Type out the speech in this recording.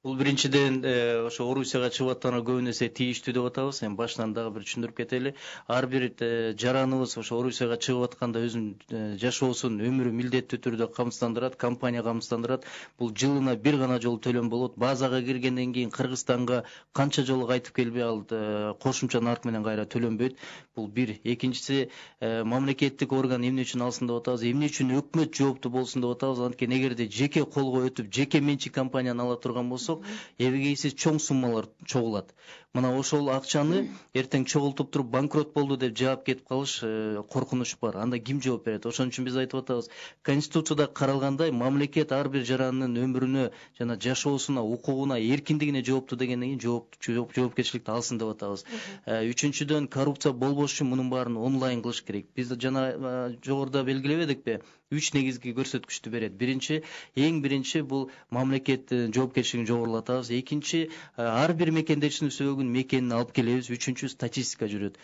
Бул биринчиден ошо Орусияга чыгып атканга көбүн эсе тийиштүү деп атабыз. Эми башынан дагы бир түшүндүрүп кетели. Ар бир жараныбыз ошо Орусияга чыгып атканда өзүнүн жашоосун, өмүрү милдеттүү түрдө камсыздандырат, компания камсыздандырат. Бул жылына бир гана жолу төлөм болот. Базага киргенден кийин Кыргызстанга канча жолу кайтып келбей ал кошумча нарк менен кайра төлөнбөйт. Бул бир. Экинчиси, мамлекеттик орган эмне үчүн алсын деп атабыз, эмне үчүн өкмөт жооптуу болсун деп атабыз. Анткени эгерде жеке колго өтүп, жеке менчик компанияны ала турган болсок, эбегейсиз чоң суммалар чогулат. Мына ошол акчаны эртең чогултуп туруп банкрот болду деп жаап кетип калыш коркунуч бар. Анда ким жооп берет? Ошон үчүн биз айтып атабыз, Конституцияда каралгандай мамлекет ар бир жаранынын өмүрүнө жана жашоосуна, укугуна, эркиндигине жооптуу дегенден кийин жоопкерчиликти алсын деп атабыз. Үчүнчүдөн, коррупция болбош үчүн мунун баарын онлайн кылыш керек. Биз жана жогоруда белгилебедикпи? 3 негизги көрсөткүчтү берет. Эң биринчи бул мамлекеттин жоопкерчилигин жогорулатабыз. Экинчи, ар бир мекендешинин сөөгүн мекенине алып келебиз. Үчүнчү, статистика жүрөт.